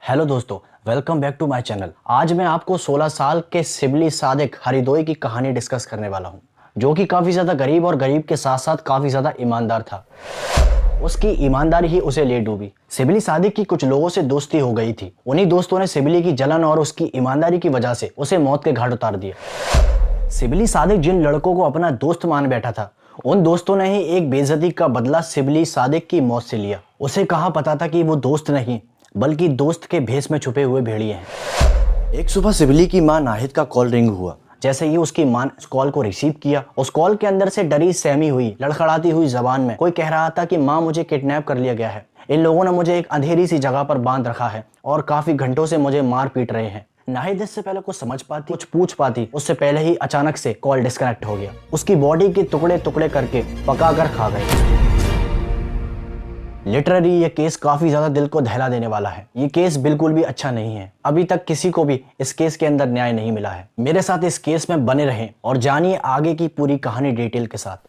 Hello दोस्तों, welcome back to my channel. आज मैं आपको 16 साल के शिबली सादिक हरिदोई की कहानी डिस्कस करने वाला हूं, जो कि काफ़ी ज़्यादा गरीब और गरीब के साथ साथ काफ़ी ज़्यादा ईमानदार था। उसकी ईमानदारी ही उसे ले डूबी। शिबली सादिक की कुछ लोगों से दोस्ती हो गई थी। उन्हीं दोस्तों ने शिबली की जलन और उसकी ईमानदारी की वजह से उसे मौत के घाट उतार दिया। शिबली सादिक जिन लड़कों को अपना दोस्त मान बैठा था, उन दोस्तों ने ही एक बेइज्जती का बदला शिबली सादिक की मौत से लिया। उसे कहाँ पता था कि वो दोस्त नहीं बल्कि दोस्त के भेष में छुपे हुए भेड़िए हैं। एक सुबह शिबली की मां नाहिद का कॉल रिंग हुआ। जैसे ही उसकी मां ने उस कॉल को रिसीव किया, उस कॉल के अंदर से डरी सहमी हुई लड़खड़ाती हुई जबान में कोई कह रहा था कि मां, मुझे किडनैप कर लिया गया है। इन लोगों ने मुझे एक अंधेरी सी जगह पर बांध रखा है और काफी घंटों से मुझे मार पीट रहे हैं। नाहिद इससे पहले कुछ समझ पाती, कुछ पूछ पाती, उससे पहले ही अचानक से कॉल डिस्कनेक्ट हो गया। उसकी बॉडी के टुकड़े टुकड़े करके पका कर खा गए। लिटरली ये केस काफी ज्यादा दिल को दहला देने वाला है। ये केस बिल्कुल भी अच्छा नहीं है। अभी तक किसी को भी इस केस के अंदर न्याय नहीं मिला है। मेरे साथ इस केस में बने रहें और जानिए आगे की पूरी कहानी डिटेल के साथ।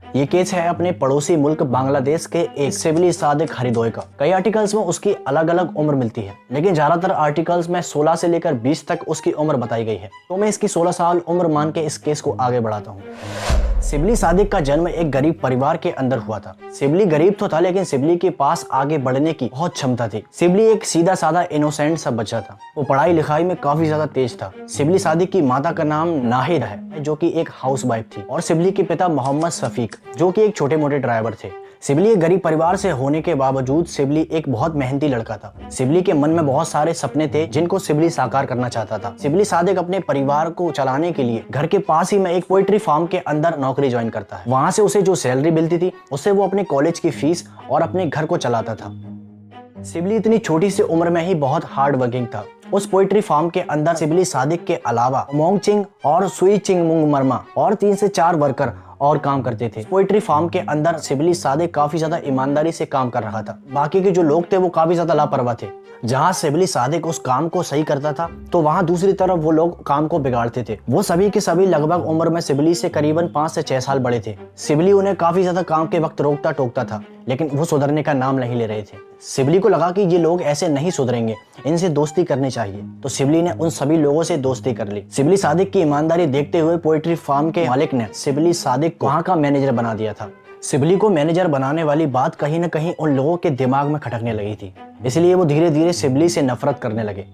ये केस है अपने पड़ोसी मुल्क बांग्लादेश के एक शिबली सादिक हरिदोई का। कई आर्टिकल्स में उसकी अलग अलग उम्र मिलती है, लेकिन ज्यादातर आर्टिकल्स में 16 से लेकर 20 तक उसकी उम्र बताई गई है। तो मैं इसकी 16 साल उम्र मान के इस केस को आगे बढ़ाता हूँ। शिबली सादिक का जन्म एक गरीब परिवार के अंदर हुआ था। शिबली गरीब तो था, लेकिन शिबली के पास आगे बढ़ने की बहुत क्षमता थी। शिबली एक सीधा साधा इनोसेंट सा बच्चा था। वो पढ़ाई लिखाई में काफी ज्यादा तेज था। शिबली सादिक की माता का नाम नाहिद है, जो कि एक हाउसवाइफ थी, और शिबली के पिता मोहम्मद शफीक, जो कि एक छोटे मोटे ड्राइवर थे। शिबली एक गरीब परिवार से होने के बावजूद शिबली एक बहुत मेहनती लड़का था। शिबली के मन में बहुत सारे सपने थे जिनको शिबली साकार करना चाहता था। शिबली सादिक अपने परिवार को चलाने के लिए घर के पास ही में एक पोएट्री फार्म के अंदर नौकरी ज्वाइन करता है। वहां से उसे जो सैलरी मिलती थी, उससे वो अपने कॉलेज की फीस और अपने घर को चलाता था। शिबली इतनी छोटी सी उम्र में ही बहुत हार्ड वर्किंग था। उस पोएट्री फार्म के अंदर शिबली सादिक के अलावा मोंगचिंग और सुई चिंग मुंग मरमा और 3 से 4 वर्कर और काम करते थे। पोएट्री फार्म के अंदर शिबली सादिक काफी ज्यादा ईमानदारी से काम कर रहा था। बाकी के जो लोग थे वो काफी ज्यादा लापरवाह थे। जहाँ शिबली सादिक उस काम को सही करता था, तो वहाँ दूसरी तरफ वो लोग काम को बिगाड़ते थे। वो सभी के सभी लगभग उम्र में शिबली से करीबन 5 से 6 साल बड़े थे। शिबली उन्हें काफी ज्यादा काम के वक्त रोकता टोकता था, लेकिन वो सुधरने का नाम नहीं ले रहे थे। शिबली को लगा कि ये लोग ऐसे नहीं सुधरेंगे, इनसे दोस्ती करनी चाहिए। तो शिबली ने उन सभी लोगों से दोस्ती कर ली। शिबली सादिक की ईमानदारी देखते हुए पोएट्री फार्म के मालिक ने शिबली सादिक को वहाँ का मैनेजर बना दिया था। शिबली को मैनेजर बनाने वाली बात कहीं न कहीं उन लोगों के दिमाग में खटकने लगी थी, इसलिए वो धीरे धीरे शिबली से नफरत करने लगे।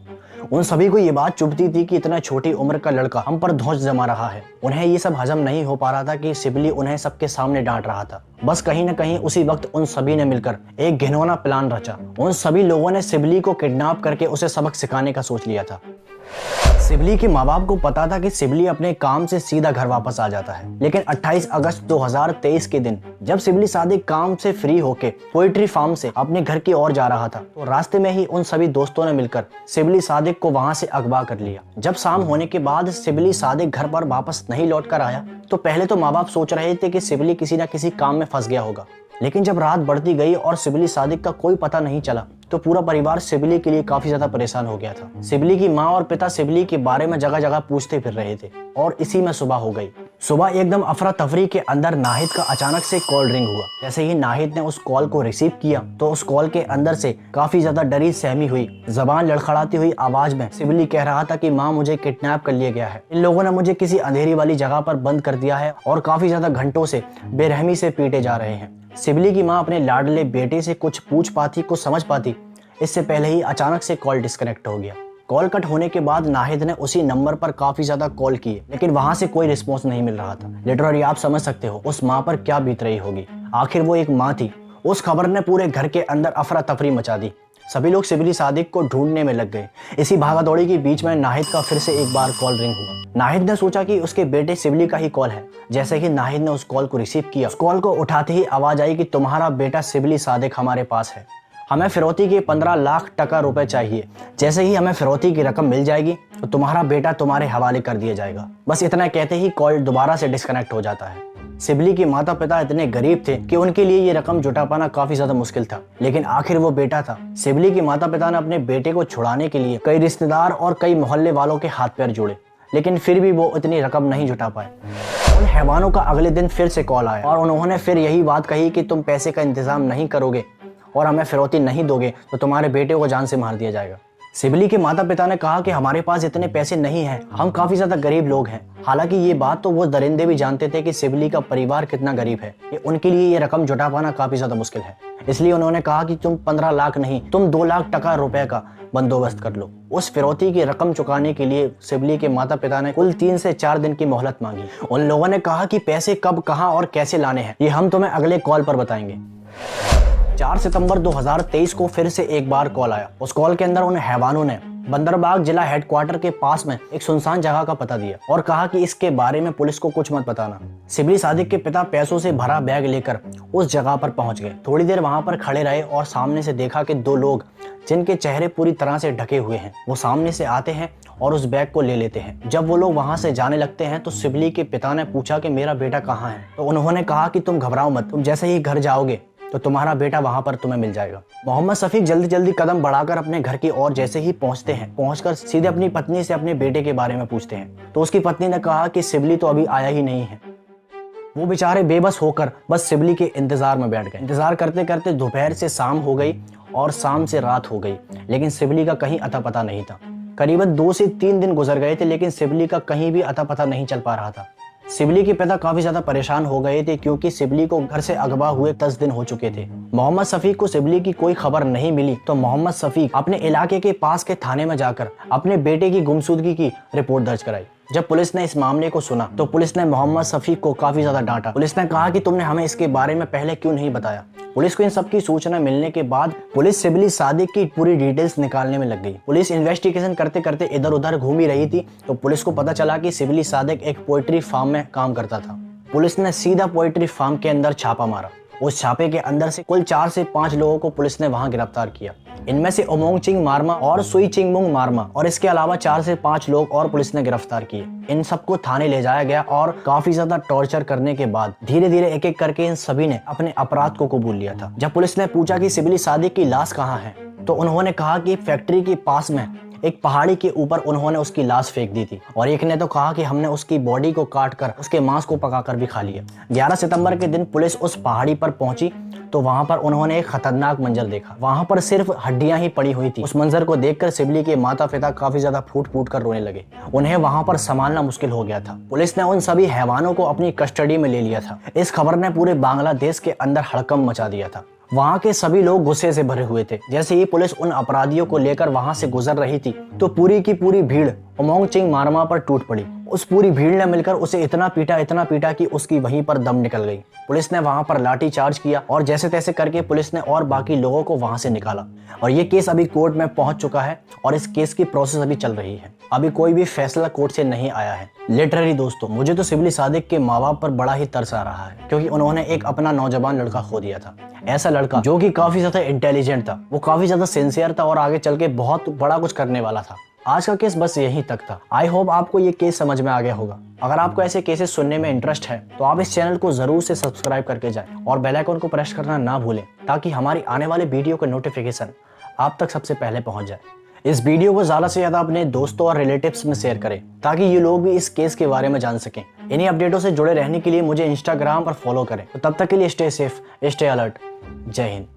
उन सभी को ये बात चुभती थी कि इतना छोटी उम्र का लड़का हम पर धौंस जमा रहा है। उन्हें ये सब हजम नहीं हो पा रहा था कि शिबली उन्हें सबके सामने डांट रहा था। बस कहीं न कहीं उसी वक्त उन सभी ने मिलकर एक घिनौना प्लान रचा। उन सभी लोगों ने शिबली को किडनैप करके उसे सबक सिखाने का सोच लिया था। शिबली के माँ बाप को पता था कि शिबली अपने काम से सीधा घर वापस आ जाता है, लेकिन 28 अगस्त 2023 के दिन जब शिबली सादिक काम से फ्री होके पोएट्री फार्म से अपने घर की ओर जा रहा था, तो रास्ते में ही उन सभी दोस्तों ने मिलकर शिबली सादिक को वहां से अगवा कर लिया। जब शाम होने के बाद शिबली सादिक घर पर वापस नहीं लौट कर आया, तो पहले तो माँ बाप सोच रहे थे कि शिबली किसी न किसी काम में फंस गया होगा, लेकिन जब रात बढ़ती गई और शिबली सादिक का कोई पता नहीं चला, तो पूरा परिवार शिबली के लिए काफी ज्यादा परेशान हो गया था। शिबली की माँ और पिता शिबली के बारे में जगह जगह पूछते फिर रहे थे, और इसी में सुबह हो गई। सुबह एकदम अफरा तफरी के अंदर नाहिद का अचानक से कॉल रिंग हुआ। जैसे ही नाहिद ने उस कॉल को रिसीव किया, तो उस कॉल के अंदर से काफी ज्यादा डरी सहमी हुई जबान लड़खड़ाती हुई आवाज में शिबली कह रहा था कि माँ, मुझे किडनैप कर लिया गया है। इन लोगों ने मुझे किसी अंधेरी वाली जगह पर बंद कर दिया है और काफी ज्यादा घंटों से बेरहमी से पीटे जा रहे हैं। शिबली की माँ अपने लाडले बेटे से कुछ पूछ पाती, कुछ समझ पाती, इससे पहले ही अचानक से कॉल डिस्कनेक्ट हो गया। कॉल कट होने के बाद नाहिद ने उसी नंबर पर काफी ज्यादा कॉल किए, लेकिन वहां से कोई रिस्पॉन्स नहीं मिल रहा था। लिटरली आप समझ सकते हो उस माँ पर क्या बीत रही होगी। आखिर वो एक माँ थी। उस खबर ने पूरे घर के अंदर अफरा तफरी मचा दी। सभी लोग शिबली सादिक को ढूंढने में लग गए। इसी भागा दौड़ी के बीच में नाहिद का फिर से एक बार कॉल रिंग हुआ। नाहिद ने सोचा कि उसके बेटे शिबली का ही कॉल है। जैसे ही नाहिद ने उस कॉल को रिसीव किया, उस कॉल को उठाते ही आवाज आई कि तुम्हारा बेटा शिबली सादिक हमारे पास है। हमें फिरौती के 15 लाख टका रुपए चाहिए। जैसे ही हमें फिरौती की रकम मिल जाएगी, तो तुम्हारा बेटा तुम्हारे हवाले कर दिया जाएगा। बस इतना कहते ही कॉल दोबारा से डिस्कनेक्ट हो जाता है। शिबली के माता पिता इतने गरीब थे कि उनके लिए ये रकम जुटा पाना काफी ज्यादा मुश्किल था, लेकिन आखिर वो बेटा था। शिबली के माता पिता ने अपने बेटे को छुड़ाने के लिए कई रिश्तेदार और कई मोहल्ले वालों के हाथ पैर जोड़े, लेकिन फिर भी वो इतनी रकम नहीं जुटा पाए। उन हैवानों का अगले दिन फिर से कॉल आया और उन्होंने फिर यही बात कही कि तुम पैसे का इंतजाम नहीं करोगे और हमें फिरौती नहीं दोगे तो तुम्हारे बेटे को जान से मार दिया जाएगा। सिबली के माता पिता ने कहा कि हमारे पास इतने पैसे नहीं हैं, हम काफी ज्यादा गरीब लोग हैं। हालांकि ये बात तो वो दरिंदे भी जानते थे कि सिबली का परिवार कितना गरीब है, उनके लिए ये रकम जुटा पाना काफी ज्यादा मुश्किल है। इसलिए उन्होंने कहा कि तुम 15 लाख नहीं, तुम 2 लाख टका रुपए का बंदोबस्त कर लो। उस फिरौती की रकम चुकाने के लिए सिबली के माता पिता ने कुल 3 से 4 दिन की मोहलत मांगी। उन लोगों ने कहा कि पैसे कब, कहां और कैसे लाने हैं ये हम तुम्हें अगले कॉल पर बताएंगे। 4 सितंबर 2023 को फिर से एक बार कॉल आया। उस कॉल के अंदर उन हैवानों ने बंदरबाग जिला हेडक्वार्टर के पास में एक सुनसान जगह का पता दिया और कहा कि इसके बारे में पुलिस को कुछ मत बताना। सिबली सादिक के पिता पैसों से भरा बैग लेकर उस जगह पर पहुंच गए। थोड़ी देर वहां पर खड़े रहे और सामने से देखा कि 2 लोग जिनके चेहरे पूरी तरह से ढके हुए हैं वो सामने से आते हैं और उस बैग को ले लेते हैं। जब वो लोग वहां से जाने लगते हैं तो सिबली के पिता ने पूछा कि मेरा बेटा कहाँ है। तो उन्होंने कहा कि तुम घबराओ मत, तुम जैसे ही घर जाओगे तो तुम्हारा बेटा वहां पर तुम्हें मिल जाएगा। मोहम्मद शफीक जल्दी जल्दी कदम बढ़ाकर अपने घर की ओर जैसे ही पहुंचते हैं, पहुंचकर सीधे अपनी पत्नी से अपने बेटे के बारे में पूछते हैं। तो उसकी पत्नी ने कहा कि सिबली तो अभी आया ही नहीं है। वो बेचारे बेबस होकर बस सिबली के इंतजार में बैठ गए। इंतजार करते करते दोपहर से शाम हो गई और शाम से रात हो गई, लेकिन सिबली का कहीं अता पता नहीं था। करीबन 2 से 3 दिन गुजर गए थे, लेकिन सिबली का कहीं भी अता पता नहीं चल पा रहा था। सिबली के पिता काफी ज्यादा परेशान हो गए थे क्योंकि सिबली को घर से अगवा हुए 10 दिन हो चुके थे। मोहम्मद शफीक को सिबली की कोई खबर नहीं मिली तो मोहम्मद शफीक अपने इलाके के पास के थाने में जाकर अपने बेटे की गुमशुदगी की रिपोर्ट दर्ज कराई। जब पुलिस ने इस मामले को सुना तो पुलिस ने मोहम्मद शफीक को काफी ज्यादा डांटा। पुलिस ने कहा कि तुमने हमें इसके बारे में पहले क्यों नहीं बताया। पुलिस को इन सब की सूचना मिलने के बाद पुलिस सिबली सादिक की पूरी डिटेल्स निकालने में लग गई। पुलिस इन्वेस्टिगेशन करते करते इधर उधर घूमी रही थी तो पुलिस को पता चला कि सिबली सादिक एक पोल्ट्री फार्म में काम करता था। पुलिस ने सीधा पोल्ट्री फार्म के अंदर छापा मारा। उस छापे के अंदर से कुल 4 से 5 लोगों को पुलिस ने वहां गिरफ्तार किया। इनमें से ओमोंग चिंग मारमा और सुई चिंगमुंग मारमा और इसके अलावा 4 से 5 लोग और पुलिस ने गिरफ्तार किए। इन सबको थाने ले जाया गया और काफी ज्यादा टॉर्चर करने के बाद धीरे धीरे एक एक करके इन सभी ने अपने अपराध को कबूल लिया था। जब पुलिस ने पूछा कि सिबली सादिक की लाश कहाँ है तो उन्होंने कहा कि फैक्ट्री के पास में एक पहाड़ी के ऊपर उन्होंने उसकी लाश फेंक दी थी और एक ने तो कहा कि हमने उसकी बॉडी को काट कर उसके मांस को पकाकर भी खा लिया। 11 सितंबर के दिन पुलिस उस पहाड़ी पर पहुंची तो वहां पर उन्होंने एक खतरनाक मंजर देखा। वहां पर सिर्फ हड्डियां ही पड़ी हुई थी। उस मंजर को देखकर सिबली के माता पिता काफी ज्यादा फूट फूट कर रोने लगे। उन्हें वहां पर संभालना मुश्किल हो गया था। पुलिस ने उन सभी हैवानों को अपनी कस्टडी में ले लिया था। इस खबर ने पूरे बांग्लादेश के अंदर हड़कंप मचा दिया था। वहां के सभी लोग गुस्से से भरे हुए थे। जैसे ही पुलिस उन अपराधियों को लेकर वहां से गुजर रही थी तो पूरी की पूरी भीड़ ओमोंग चिंग मारमा पर टूट पड़ी। उस पूरी भीड़ ने मिलकर उसे इतना पीटा कि उसकी वहीं पर दम निकल गई। पुलिस ने वहां पर लाठी चार्ज किया और जैसे तैसे करके पुलिस ने और बाकी लोगों को वहां से निकाला और ये केस अभी कोर्ट में पहुंच चुका है और इस केस की प्रोसेस अभी चल रही है। अभी कोई भी फैसला कोर्ट से नहीं आया है। लिटरली दोस्तों, मुझे तो सिबली सादिक के माँ बाप पर बड़ा ही तरस आ रहा है क्योंकि उन्होंने एक अपना नौजवान लड़का खो दिया था। ऐसा लड़का जो कि काफी ज्यादा इंटेलिजेंट था, वो काफी ज्यादा सिंसियर था और आगे चल के बहुत बड़ा कुछ करने वाला था। आज का केस बस यहीं तक था। आई होप आपको ये केस समझ में आ गया होगा। अगर आपको ऐसे केसेस सुनने में इंटरेस्ट है तो आप इस चैनल को जरूर से सब्सक्राइब करके जाएं और बेल आइकन को प्रेस करना ना भूलें ताकि हमारी आने वाले वीडियो का नोटिफिकेशन आप तक सबसे पहले पहुंच जाए। इस वीडियो को ज्यादा से ज्यादा अपने दोस्तों और रिलेटिव्स में शेयर करें ताकि ये लोग भी इस केस के बारे में जान सकें। इन्हीं अपडेटों से जुड़े रहने के लिए मुझे इंस्टाग्राम पर फॉलो करें। तो तब तक के लिए स्टे सेफ, स्टे अलर्ट। जय हिंद।